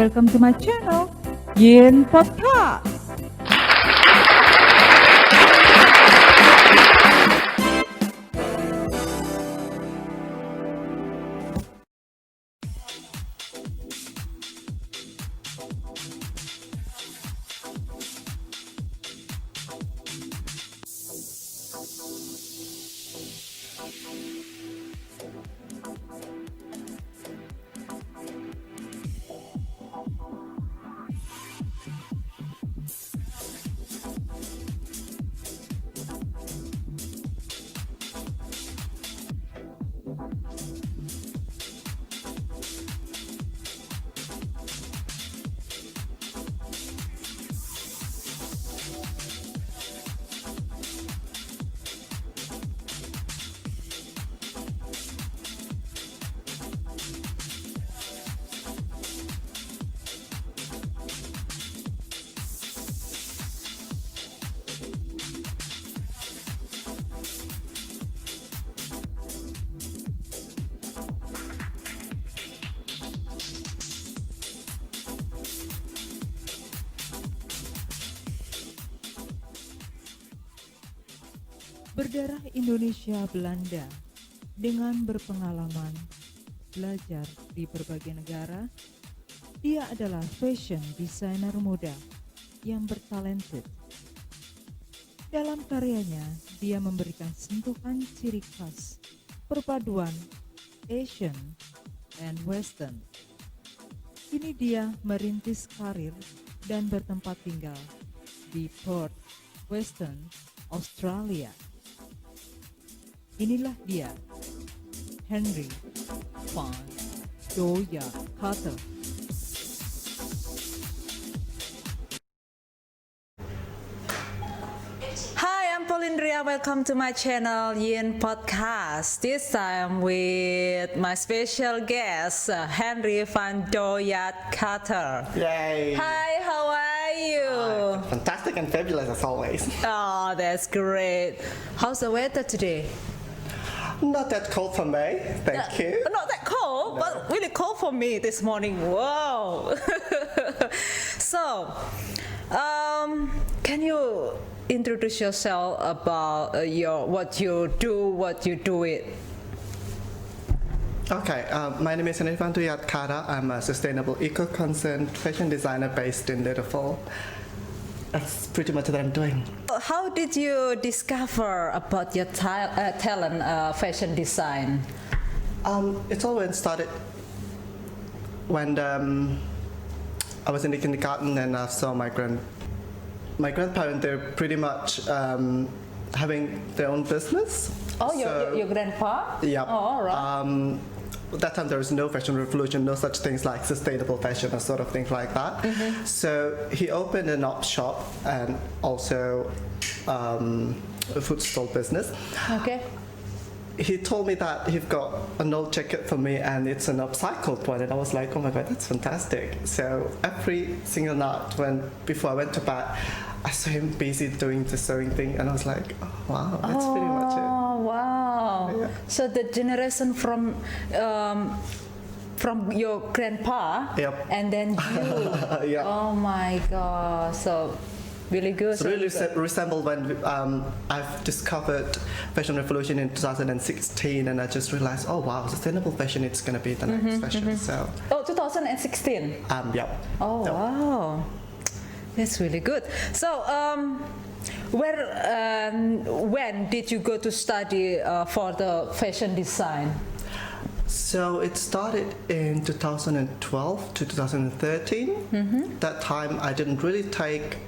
Welcome to my channel, Yin Podcast. Berdarah Indonesia Belanda dengan berpengalaman belajar di berbagai negara, dia adalah fashion designer muda yang bertalented. Dalam karyanya, dia memberikan sentuhan ciri khas perpaduan Asian and Western. Kini dia merintis karir dan bertempat tinggal di Perth, Western Australia. Inilah dia, Henry van Dooyard Carter. Hi, I'm Pauline Ria. Welcome to my channel, Yin Podcast. This time with my special guest, Henry van Dooyard Carter. Yay! Hi, how are you? Fantastic and fabulous as always. Oh, that's great. How's the weather today? Not that cold for me, thank you. Not that cold, but really cold for me this morning. Wow. So, can you introduce yourself about what you do it? Okay, my name is Henry van Dooyard Carter. I'm a sustainable eco-concerned fashion designer based in Liverpool. That's pretty much what I'm doing. How did you discover about your talent, fashion design? It's all when started when I was in the kindergarten and I saw my grandparents. They're pretty much having their own business. Oh, So- your grandpa? Yeah. Oh, all right. At that time there was no fashion revolution, no such things like sustainable fashion or sort of things like that. So he opened an op shop and also a food stall business. Okay. He told me that he's got an old jacket for me and it's an upcycled one, and I was like, oh my god, that's fantastic. So every single night before I went to bed, I saw him busy doing the sewing thing, and I was like, oh wow, that's pretty much it. Oh, wow. Yeah. So the generation from your grandpa, Yep. and then you. Yeah. Oh my God. So really good. So really good. resembled when I've discovered Fashion Revolution in 2016, and I just realized, oh wow, sustainable fashion is going to be the next fashion. So, Oh, 2016. yeah. Oh, So, wow. That's really good. So, when did you go to study for the fashion design? So it started in 2012 to 2013. That time I didn't really take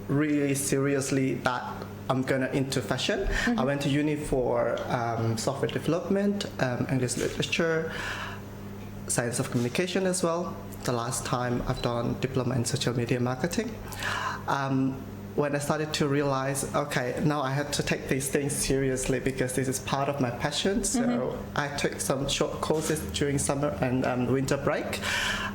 really seriously that I'm gonna into fashion. I went to uni for software development, English literature, science of communication as well. The last time I've done diploma in social media marketing. When I started to realize, okay, now I had to take these things seriously because this is part of my passion. So I took some short courses during summer and winter break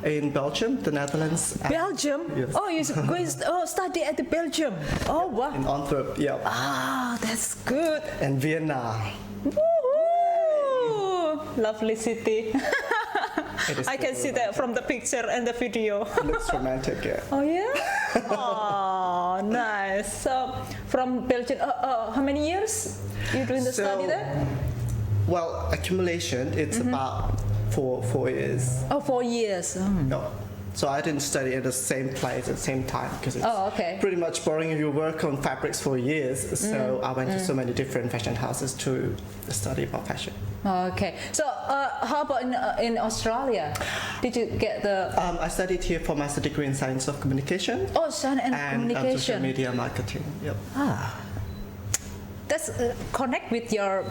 in Belgium, the Netherlands. and Belgium? Yes. Oh, you going study at the Belgium? Oh, wow. in Antwerp, yeah, Ah, that's good. and Vienna. Woohoo! Lovely city. It is I can see that from the picture and the video. It looks romantic, yeah. Oh yeah? Oh, nice. So from Belgium, how many years you doing the study there? Well, accumulation, it's about four years. Oh, 4 years. No. So I didn't study at the same place at the same time because it's Oh, okay. pretty much boring if you work on fabrics for years. So I went to so many different fashion houses to study about fashion. Okay. So how about in Australia? Did you get the I studied here for master degree in science of communication Science and social communication? media marketing. Yep. That's connect with your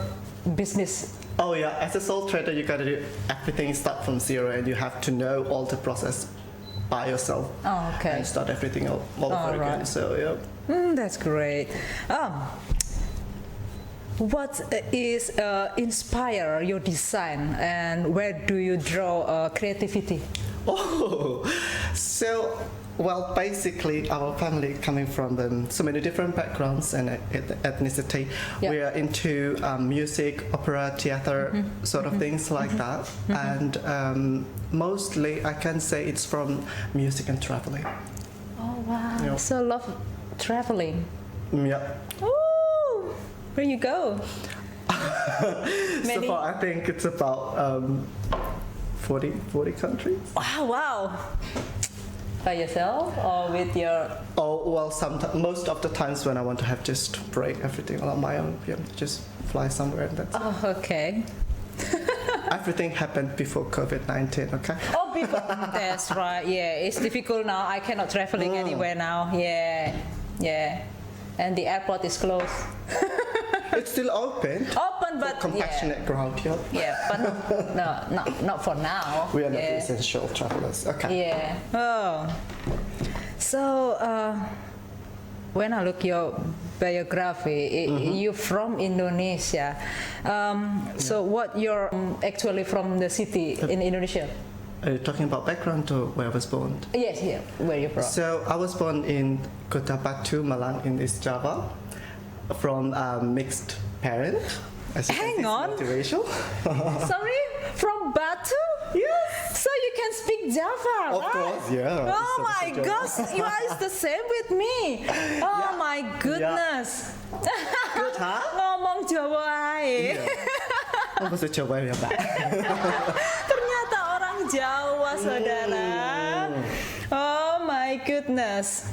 business. Oh yeah, as a sole trader, you gotta do everything start from zero, and you have to know all the process by yourself. Oh, okay. And start everything all over again. right. So yeah. That's great. What is inspire your design, and where do you draw creativity? Oh, so well, basically, our family coming from so many different backgrounds and ethnicity. Yeah. We are into music, opera, theater, sort of things like that. And mostly, I can say it's from music and traveling. Oh wow! Yeah. So love traveling. Yeah. Ooh, where you go? So far, I think it's about 40 countries. Wow! By yourself or with your? Oh well, most of the times when I want to have just break everything on my own, yeah, just fly somewhere and that's Oh, okay. everything happened before COVID-19. Okay. Oh, people. That's right. Yeah, it's difficult now. I cannot traveling anywhere now. Yeah, yeah, and the airport is closed. It's still open. Open, but Compassionate ground. Yeah. yeah, but not for now. We are not yeah. essential travelers. Okay. Yeah. Oh. So when I look your biography, you from Indonesia. So what you're actually from the city in Indonesia? Are you talking about background or where I was born? Yes, yeah. Where you from? So I was born in Kota Batu, Malang, in East Java, from a mixed parent. As you can Hang see, it's on. multiracial. Sorry, from Batu? Yes. So you can speak Java, Of right? course, yeah. Oh Bisa my Java. gosh, you are the same with me. Oh my goodness. Good, huh? Ngomong Jawa aja. Oh, bahasa Jawa ya, Mbak. Ternyata orang Jawa, saudara. Oh my goodness.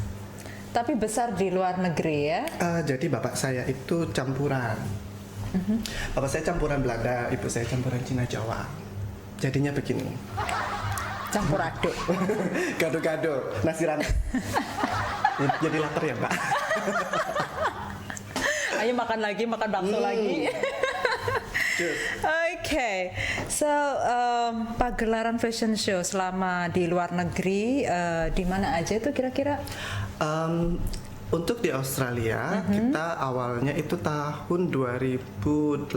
Tapi besar di luar negeri ya? Jadi bapak saya itu campuran. Bapak saya campuran Belanda, ibu saya campuran Cina Jawa. Jadinya begini. Campur aduk. Gado-gado, nasi rames. Jadi lapar ya, Mbak. Ayo makan lagi, makan bakso lagi. Okay, so pagelaran fashion show selama di luar negeri di mana aja tuh kira-kira? Untuk di Australia, kita awalnya itu tahun 2019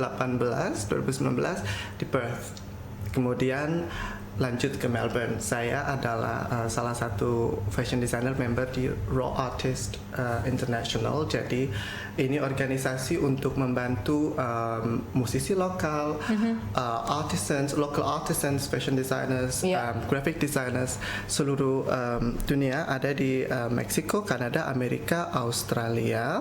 di Perth. Kemudian lanjut ke Melbourne. Saya adalah salah satu fashion designer member di Raw Artist International. Jadi ini organisasi untuk membantu musisi lokal, local artisans, fashion designers, graphic designers seluruh dunia ada di Meksiko, Kanada, Amerika, Australia.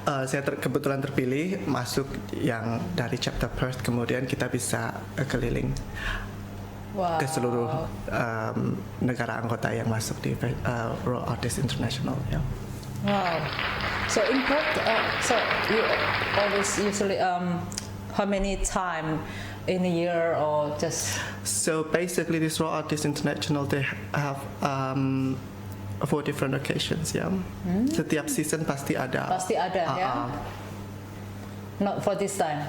Saya kebetulan terpilih masuk yang dari chapter Perth, kemudian kita bisa keliling ke seluruh negara anggota yang masuk di Raw Artist International. Ya. Wow. So in Perth, so you always usually how many time in a year or just? So basically, this Raw Artist International they have 4 different occasions. Ya. Setiap season pasti ada. Pasti ada ya. Not for this time.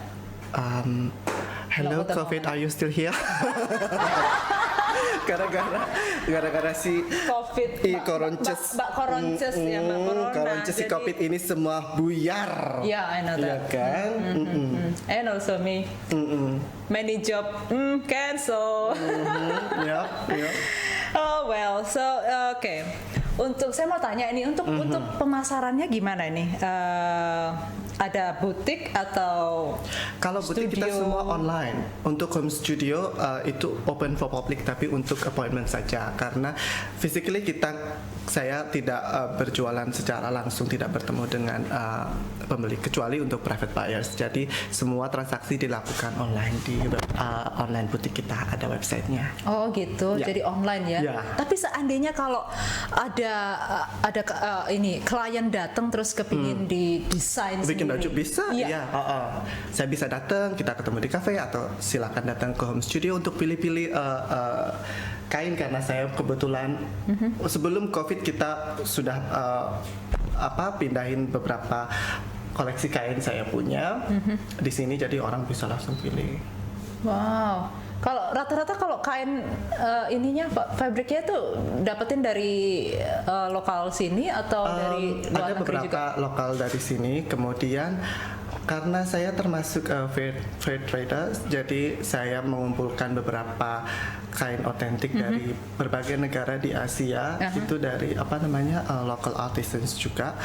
Hello COVID, are you still here? Gara-gara si COVID, Koronces, Mbak Koronces ya, Mbak Corona. Koronces si COVID ini semua buyar. Yeah, I know Iya that. kan? And also me, many job cancel. Yep. Oh well, so okay. Untuk saya mau tanya ini untuk pemasarannya gimana ini? ada butik atau Kalau butik kita studio? semua online. Untuk home studio itu open for public, tapi untuk appointment saja. Karena physically saya tidak berjualan secara langsung, tidak bertemu dengan pembeli kecuali untuk private buyers. Jadi semua transaksi dilakukan online di online butik kita, ada websitenya. Oh gitu, Ya. jadi online ya. Ya. Tapi seandainya kalau ada ini klien datang terus kepingin didesain Bikin sendiri. baju bisa, Iya. ya. Saya bisa datang, kita ketemu di cafe atau silakan datang ke home studio untuk pilih-pilih kain, karena saya kebetulan sebelum COVID kita sudah pindahin beberapa koleksi kain saya punya di sini, jadi orang bisa langsung pilih. Wow. Kalau rata-rata kalau kain fabriknya tuh dapetin dari lokal sini atau dari luar Ada negeri beberapa juga? lokal dari sini, kemudian karena saya termasuk fair trader, jadi saya mengumpulkan beberapa kain otentik dari berbagai negara di Asia. Itu dari local artisans juga.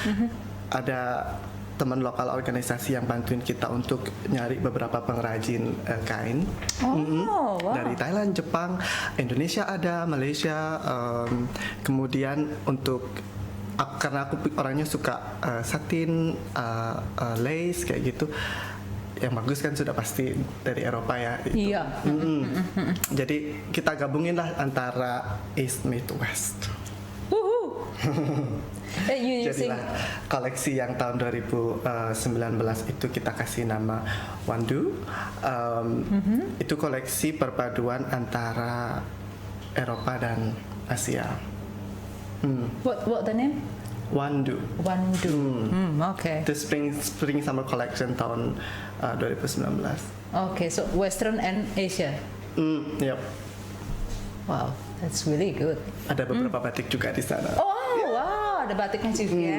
Ada teman lokal organisasi yang bantuin kita untuk nyari beberapa pengrajin kain. Oh, wow. Dari Thailand, Jepang, Indonesia ada, Malaysia. Kemudian untuk karena aku orangnya suka satin, lace kayak gitu, yang bagus kan sudah pasti dari Eropa ya. Itu. Iya. Jadi kita gabungin lah antara East meet West. Wuhu. You using Jadilah koleksi yang tahun 2019 itu kita kasih nama Wandu. Itu koleksi perpaduan antara Eropa dan Asia. what the name? Wandu. Wandu. Okay. Itu spring summer collection tahun 2019. Okay, so Western and Asia. Yep. Wow, that's really good. Ada beberapa batik juga di sana. Oh, wow, ada batiknya juga.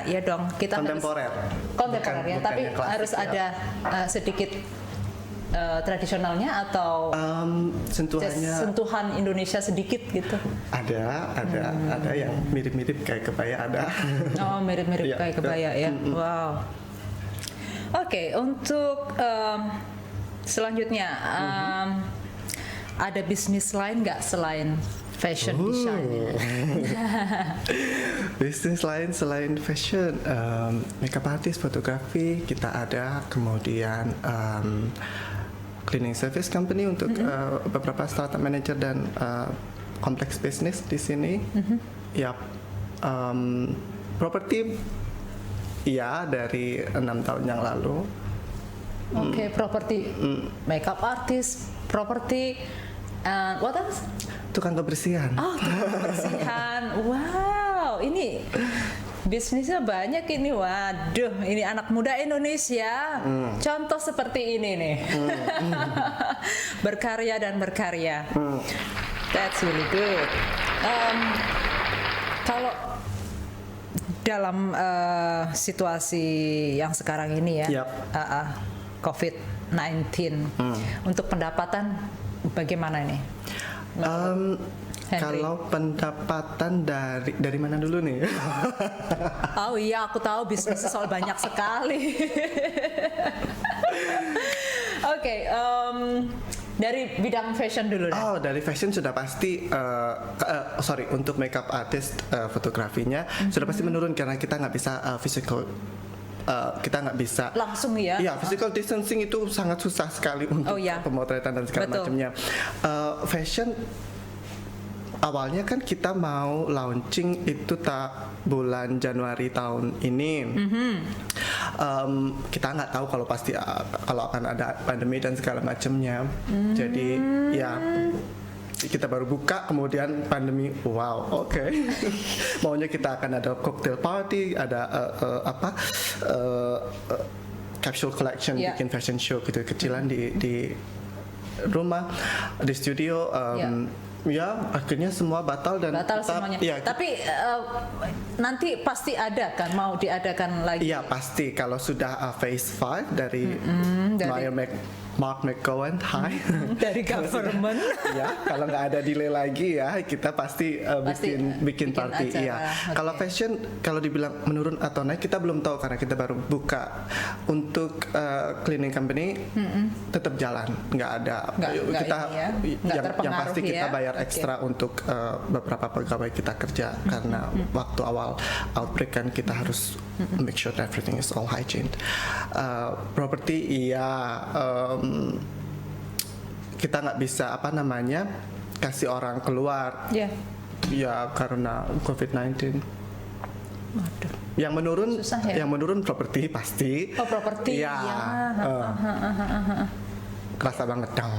Ya dong, kita Kontemporer. kontemporer ya, Bukan tapi yang klasik, harus ya. ada sedikit tradisionalnya atau Sentuhannya sentuhan Indonesia sedikit gitu. ada yang mirip-mirip kayak kebaya ada. Oh, mirip-mirip Iya, kayak kebaya ya. Wow. Oke, untuk selanjutnya ada bisnis lain nggak selain fashion design? Bisnis lain selain fashion, makeup artist, fotografi kita ada, kemudian cleaning service company untuk beberapa startup manager dan complex business di sini. Yap, properti, ya dari 6 tahun yang lalu. Oke, properti, makeup artist, properti, and what else? Tukang kebersihan. Oh, kebersihan. Wow, ini bisnisnya banyak ini. Waduh, ini anak muda Indonesia. Contoh seperti ini nih. Berkarya dan berkarya. That's really good. Kalau dalam situasi yang sekarang ini ya, Yap. COVID-19, untuk pendapatan bagaimana ini? Henry. Kalau pendapatan dari mana dulu nih? Oh iya, aku tahu bisnisnya soal banyak sekali. Oke, dari bidang fashion dulu deh. Oh, dari fashion sudah pasti, sorry, untuk makeup artist, fotografinya sudah pasti menurun karena kita nggak bisa physical, kita nggak bisa Langsung ya? Iya, physical distancing itu sangat susah sekali untuk pemotretan dan segala Betul. macamnya. Fashion awalnya kan kita mau launching itu bulan Januari tahun ini. Kita nggak tahu kalau pasti kalau akan ada pandemi dan segala macamnya. Jadi ya kita baru buka kemudian pandemi. Wow, oke. Maunya kita akan ada cocktail party, ada capsule collection, bikin fashion show gitu kecilan di rumah, di studio. Ya, akhirnya semua batal dan Batal kita, semuanya. ya, Tapi nanti pasti ada kan, mau diadakan lagi. iya pasti kalau sudah phase 5 dari Mark McGowan, Dari government. ya, kalau nggak ada delay lagi ya, kita pasti, bikin bikin party. acara. Iya. Oke. Kalau fashion, kalau dibilang menurun atau naik, kita belum tahu karena kita baru buka. Untuk cleaning company tetap jalan, nggak ada. Nggak Kita ini ya, nggak yang pasti terpengaruh kita ya. bayar Oke. ekstra untuk beberapa pegawai kita kerja karena waktu awal outbreak kan kita harus make sure that everything is all hygiene. Property iya, kita nggak bisa kasih orang keluar Ya. ya karena COVID-19. Waduh. Yang menurun, Susah ya? yang menurun properti pasti. Oh, properti. Iya. Kerasa banget dong.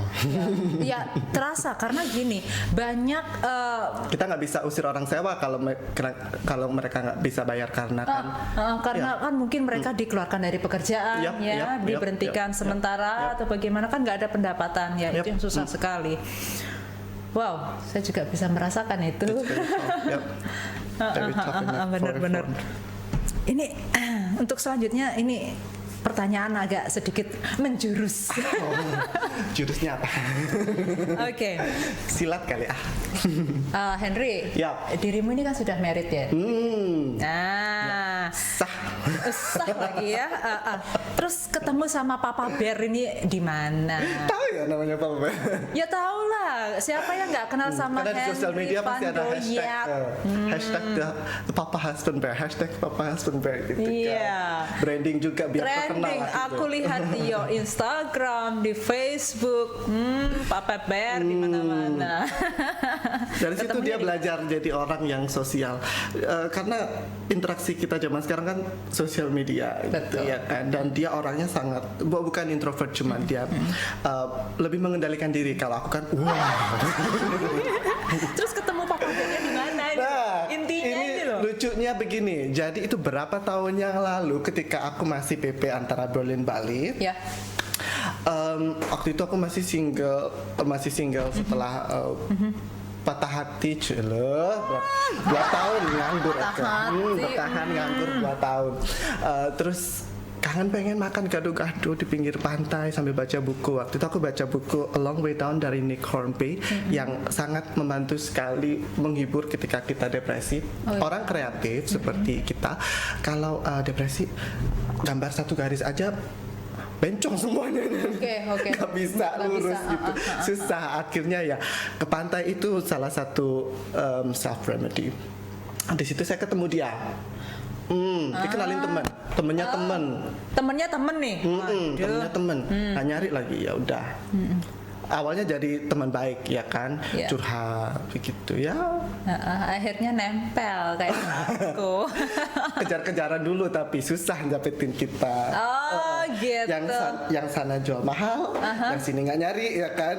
Ya terasa karena gini banyak Kita nggak bisa usir orang sewa kalau mereka nggak bisa bayar karena kan. karena kan mungkin mereka dikeluarkan dari pekerjaan Yap, ya, yap, diberhentikan yap, sementara atau bagaimana kan nggak ada pendapatan ya, Yap. itu yang susah sekali. Wow, saya juga bisa merasakan itu. Yep. Very tough in that Benar-benar. for- Ini untuk selanjutnya ini pertanyaan agak sedikit menjurus. Jurusnya apa? Oke, Silat kali ah. Henry, Yap. dirimu ini kan sudah married ya. Nah, Sah. sah lagi ya. Terus ketemu sama Papa Bear ini di mana? Tahu ya namanya Papa Bear? Ya tau lah, siapa yang nggak kenal sama Karena di sosial Henry media pasti ada Pandoyat? hashtag the Papa Husband Bear, hashtag Papa Husband Bear gitu Iya. kan. Branding juga biar terkenal Trending, lah gitu. aku lihat di your Instagram, di Facebook, Papa Bear di mana-mana. Dari situ Ketemunya dia di- belajar jadi orang yang sosial. Karena interaksi kita zaman sekarang kan sosial media gitu, Betul. ya kan. Dan dia orangnya sangat bukan introvert cuman dia lebih mengendalikan diri. Kalau aku kan Terus ketemu Papa Bearnya di mana? Intinya ini loh. lucunya begini. Jadi itu berapa tahun yang lalu ketika aku masih PP antara Berlin Bali. Ya. Waktu itu aku masih single setelah patah hati cile 2 tahun nganggur bertahan nganggur 2 tahun. Terus kangen pengen makan gado-gado di pinggir pantai sambil baca buku. Waktu itu aku baca buku A Long Way Down dari Nick Hornby yang sangat membantu sekali menghibur ketika kita depresi. Orang kreatif seperti kita kalau depresi gambar 1 garis aja bencong semuanya Oke. nggak bisa Nggak lurus bisa, gitu susah akhirnya ya ke pantai itu salah satu self remedy. Di situ saya ketemu dia. Dikenalin temennya temen. Temennya temen nih. Temennya temen. Nah, nyari lagi ya udah. Awalnya jadi teman baik ya kan, Iya. curhat begitu ya. Akhirnya nempel kayak aku. Kejar-kejaran dulu tapi susah dapetin kita. Oh gitu. Yang sana jual mahal, yang sini nggak nyari ya kan.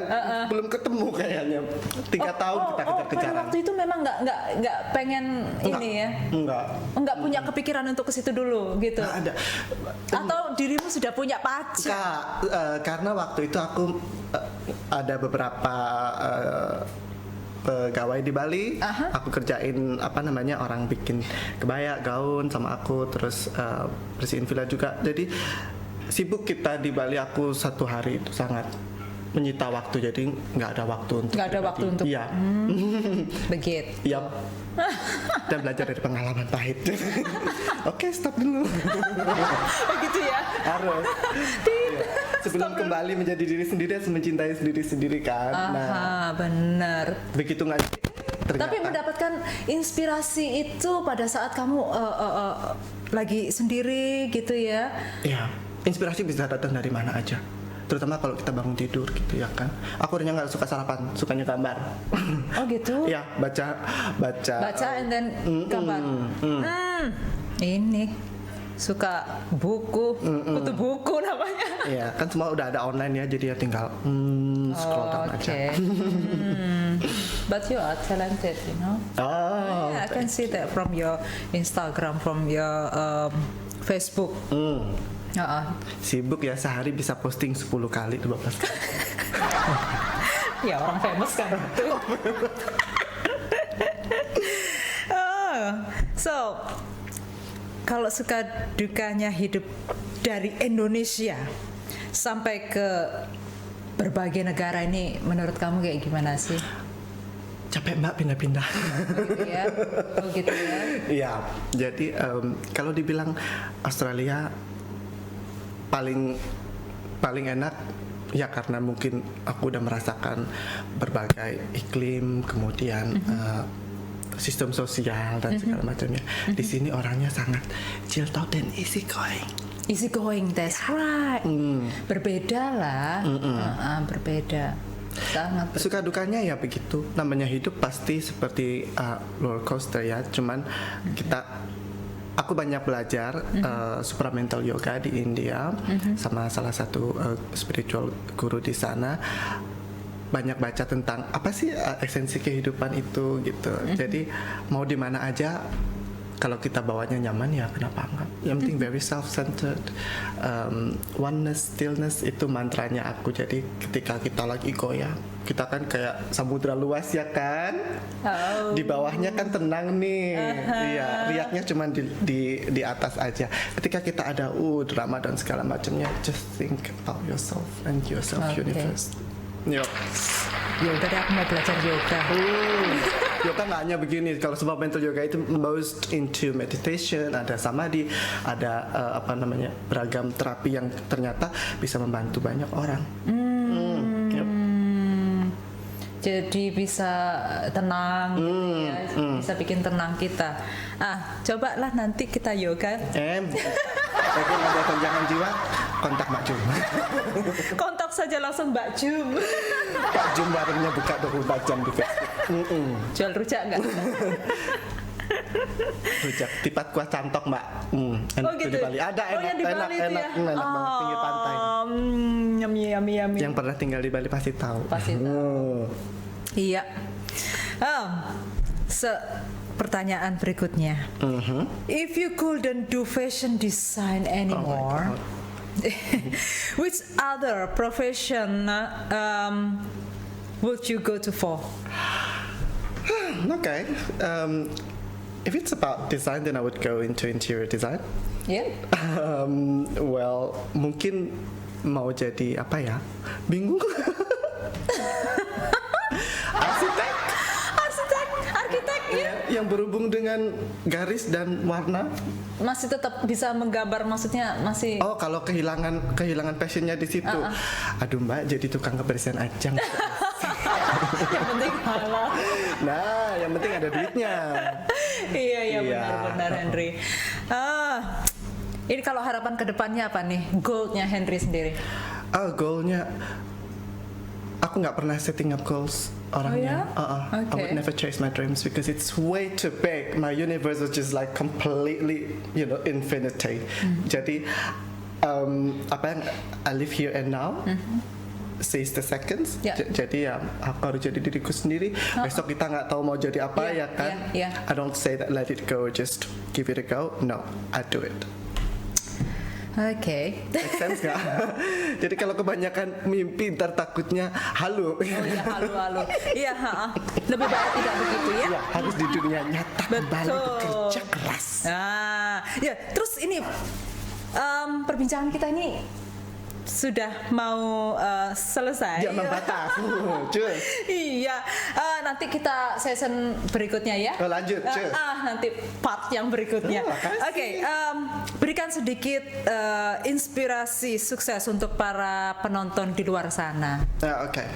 Belum ketemu kayaknya. 3 tahun kita pada kejar-kejaran. waktu itu memang nggak pengen ini ya. Enggak Punya kepikiran untuk ke situ dulu gitu. nggak ada. Atau dirimu sudah punya pacar? Nggak, karena waktu itu aku ada beberapa pegawai di Bali. Aku kerjain orang bikin kebaya, gaun sama aku, terus bersihin villa juga. Jadi sibuk kita di Bali. Aku 1 hari itu sangat menyita waktu, jadi nggak ada waktu untuk Nggak ada waktu untuk- iya. Begitu. Yap. Dan belajar dari pengalaman pahit. Oke, stop dulu. Begitu ya. Harus. Iya. Sebelum kembali menjadi diri sendiri harus mencintai diri sendiri kan. Nah, Benar. begitu nggak ternyata. Tapi mendapatkan inspirasi itu pada saat kamu lagi sendiri gitu ya. Iya, inspirasi bisa datang dari mana aja. Terutama kalau kita bangun tidur gitu ya kan. Aku orangnya nggak suka sarapan, sukanya gambar. Oh gitu. Iya, baca. Baca and then gambar. Ini suka buku, kutu buku namanya. Iya, kan semua udah ada online ya, jadi ya tinggal scroll down aja. Okay. But you are talented, you know. Oh, Yeah, I can see that from your Instagram, from your Facebook. sibuk ya, sehari bisa posting 10 kali, 12 kali. Ya orang famous kan itu. Oh, so kalau suka dukanya hidup dari Indonesia sampai ke berbagai negara ini, menurut kamu kayak gimana sih? Capek mbak pindah-pindah. Gitu ya, oh gitu ya. Ya, jadi kalau dibilang Australia paling enak ya karena mungkin aku udah merasakan berbagai iklim, kemudian sistem sosial dan segala macamnya. Di sini orangnya sangat chill out dan easy going. Easy going, that's right. Berbeda lah, berbeda. Sangat Suka dukanya ya begitu. Namanya hidup pasti seperti roller coaster ya. Cuman aku banyak belajar supramental yoga di India sama salah satu spiritual guru di sana. Banyak baca tentang apa sih esensi kehidupan itu gitu. Jadi mau di mana aja kalau kita bawanya nyaman ya kenapa enggak. Yang penting very self-centered, oneness, stillness itu mantranya aku. Jadi ketika kita lagi goyang, kita kan kayak samudra luas ya kan. Di bawahnya kan tenang nih. Iya, riaknya cuma di atas aja. Ketika kita ada drama dan segala macamnya, just think about yourself and yourself universe. Yuk. Ya udah deh, aku mau belajar yoga. Yoga nggak hanya begini. Kalau sebab mental yoga itu most into meditation, ada samadhi, ada beragam terapi yang ternyata bisa membantu banyak orang. Yep. Jadi bisa tenang, gitu ya. Bisa bikin tenang kita. Cobalah nanti kita yoga. Bagi yang ada gonjangan jiwa, kontak Mbak Jum. Kontak saja langsung Mbak Jum. Mbak Jum warungnya buka 24 jam di Facebook. Jual rujak nggak? Rujak tipat kuah cantok Mbak. Enak gitu. di Bali. Ada enak yang di Bali itu enak ya? banget pinggir pantai. Yummy. Yang pernah tinggal di Bali pasti tahu. Pasti tahu. Iya. Pertanyaan berikutnya. If you couldn't do fashion design anymore, which other profession would you go to for? Okay. If it's about design, then I would go into interior design. Yeah. Well, mungkin mau jadi apa ya? Bingung. Arsitek ya. Yang berhubung dengan garis dan warna. Masih tetap bisa menggambar, maksudnya masih. Oh, kalau kehilangan passionnya di situ. Aduh Mbak, jadi tukang kebersihan aja. Yang penting halal. Nah, yang penting ada duitnya. Iya benar Henry. Ini kalau harapan kedepannya apa nih? Goalnya Henry sendiri? Goalnya, aku nggak pernah setting up goals orangnya. I would never chase my dreams because it's way too big. My universe is just like completely, infinity. Jadi apa yang I live here and now. Seize the seconds. Jadi ya aku harus jadi diriku sendiri. Besok kita nggak tahu mau jadi apa ya kan. I don't say that let it go, just give it a go. No, I do it. Okay. Make sense gak? Jadi kalau kebanyakan mimpi ntar takutnya halu. Oh iya halu. Iya, lebih baik tidak begitu ya. Ya, harus di dunia nyata kembali bekerja keras. Ya, terus ini perbincangan kita ini sudah mau selesai. Jangan batas. Cus. Iya, nanti kita season berikutnya ya. Lanjut, cus. Nanti part yang berikutnya. Oke, berikan sedikit inspirasi sukses untuk para penonton di luar sana. Okay.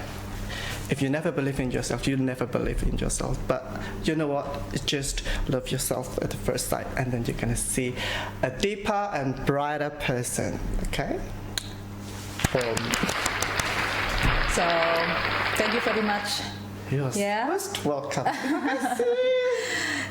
If you never believe in yourself, you never believe in yourself. But you know what? Just love yourself at the first sight, and then you're gonna see a deeper and brighter person. Okay? So, thank you very much. You're most welcome.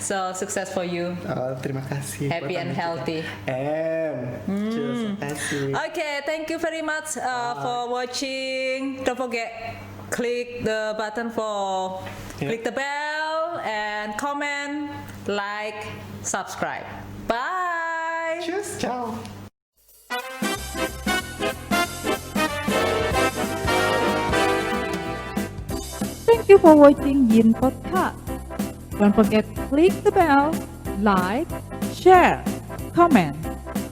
So, success for you. Terima kasih. Happy and healthy. Terima kasih. Okay, thank you very much for watching. Don't forget, click the button for click the bell and comment, like, subscribe. Bye. Cheers, ciao. Thank you for watching Yin Podcast. Don't forget to click the bell, like, share, comment,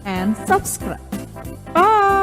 and subscribe. Bye!